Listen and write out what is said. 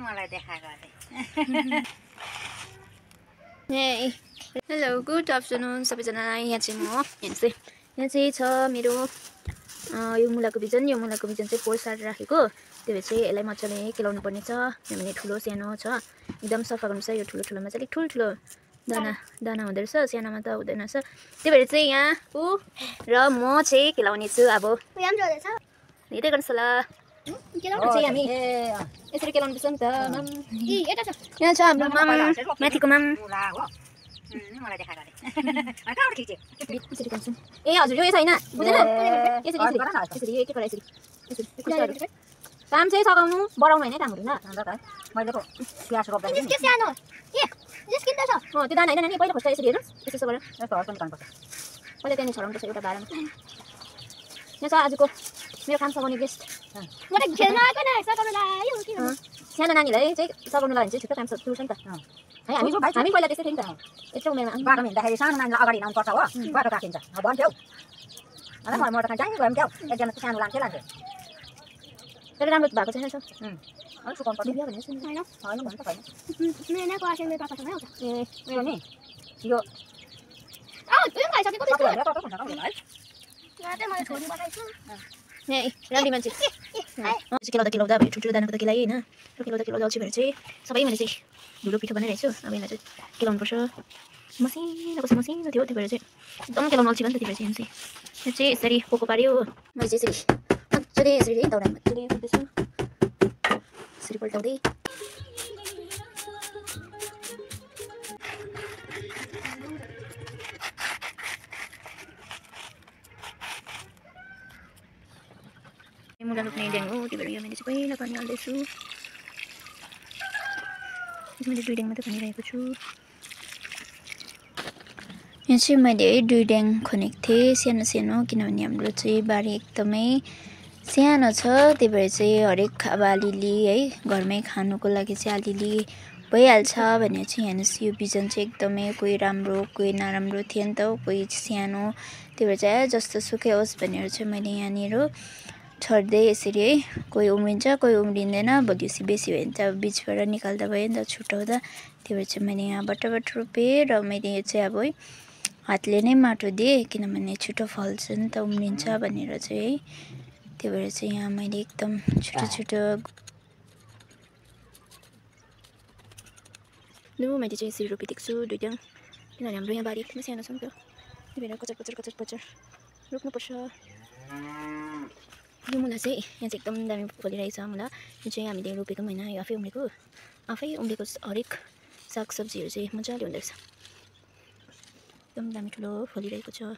मलाई देखा गरे हेलो गुड आफ्टरनुन सबैजनालाई। यहाँ चाहिँ म यहाँ चाहिँ छ मेरो यो मुलाको बिजन चाहिँ 4 स्टार राखेको। त्यो भएर चाहिँ यसलाई मजाले केलाउनु पर्ने छ किनभने ठुलो सानो छ। एकदम सफा गर्नु छ। यो ठुलोमा चाहिँ अलिक ठुलो दाना हुँदो रहेछ, सानोमा त हुँदैन रहेछ। त्यही भएर चाहिँ यहाँ र म चाहिँ केलाउने छु। अब हेर्दै गर्नुहोस् होला चाहिँ हामी यसरी केलाउनु पर्छ नि त। यहाँ छ हाम्रो माम, माथिको माम। मलाई देखा गरे कहाँबाट खिच्यो ए हजुर यो छैन बुझेन। यसरी एक यसरी काम चाहिँ सघाउनु बढाउनु होइन, काम हुँदैन। मैले पो प्याज रोप्दा त्यो दाना होइन नि, पहिला खोज्छ यसरी हेर्नुहोस्। यसो गरेर यस्तो हर्कन गर्नुपर्छ। पहिला त्यहाँनिर छराउनुपर्छ एउटा भाँडामा। यहाँ छ आजको मेरो काम सघाउने गेस्ट। सानो नानीलाई चाहिँ सघाउनुलाई भने चाहिँ छिटो काम सुर्छ नि त है। हामी पहिला त्यस्तै थियौँ नि त। यत्रो उमेरमा बाटोमा हिँड्दाखेरि सानो नानीलाई अगाडि हिँड्नुपर्छ हो, बाटो काटिन्छ भन्थ्यौ। अन्त मलाई मोटर खान गयौँ क्या, एकजना सानो लान्थ्यो तर राम्रो भएको छैन छ। अलिक सुकाउनु पर्छ बिहा भनेर सुन्नु होइन भन्नु त छैन। ए यो नि यो राम्री मान्छे केलाउँदा अब ठुल्ठुलो दानाको त केलाइ होइन। र केलाउँदा अल्छी भएर चाहिँ सबै मैले चाहिँ धुलो पिठो बनाइरहेको छु। अब यसलाई चाहिँ केलाउनुपर्छ। मसिनो थियो, त्यो भएर चाहिँ एकदम केलाउनु अल्छी भयो नि त। त्यो भएर चाहिँ यो चाहिँ यसरी पोको पाऱ्यो। मैले चाहिँ यसरी मजाले यसरी दाउरामा मजाले फुट्दैछु। यसरी पल्टाउँदै मुला रोप्ने ड्याङ हो। त्यो भएर यो मैले चाहिँ पहिला पानी हाल्दैछु। मैले 2 ड्याङ मात्रै खनिरहेको छु। यहाँ चाहिँ मैले 2 ड्याङ खनेको थिएँ सानो किनभने हाम्रो चाहिँ बारी एकदमै सानो छ। त्यही भएर चाहिँ हरेक अब अलिअलि है घरमै खानुको लागि चाहिँ अलिअलि भइहाल्छ भनेर चाहिँ हेर्नुहोस्। यो बिजन चाहिँ एकदमै कोही राम्रो कोही नराम्रो थियो नि त, कोही सानो। त्यही भएर चाहिँ जस्तो सुकै होस् भनेर चाहिँ मैले यहाँनिर छर्दै यसरी है। कोही उम्रिन्छ कोही उम्रिँदैन। भोलि बेसी भयो भने चाहिँ अब बिचबाट निकाल्दा भयो नि त छुट्याउँदा। त्यही भएर चाहिँ मैले यहाँ बट्टाबाट रोपेँ र मैले यो चाहिँ अब है हातले नै माटो दिएँ किनभने छिटो फल्छ नि त उम्रिन्छ भनेर चाहिँ है। त्यही भएर चाहिँ यहाँ मैले एकदम छिटो मैले चाहिँ यसरी रोपिदिएको छु 2 ड्याङ किनभने हाम्रो यहाँ बारी एकदमै सानो छ नि त। त्यही भएर कचर रोप्नुपर्छ। यो मुला चाहिँ यहाँ चाहिँ एकदम दामी फलिरहेछ मुला। यो चाहिँ हामीले रोपेको पनि होइन, यो आफै उम्रेको हरेक सागसब्जीहरू चाहिँ मजाले हुँदो रहेछ। एकदम दामी ठुलो फलिरहेको छ।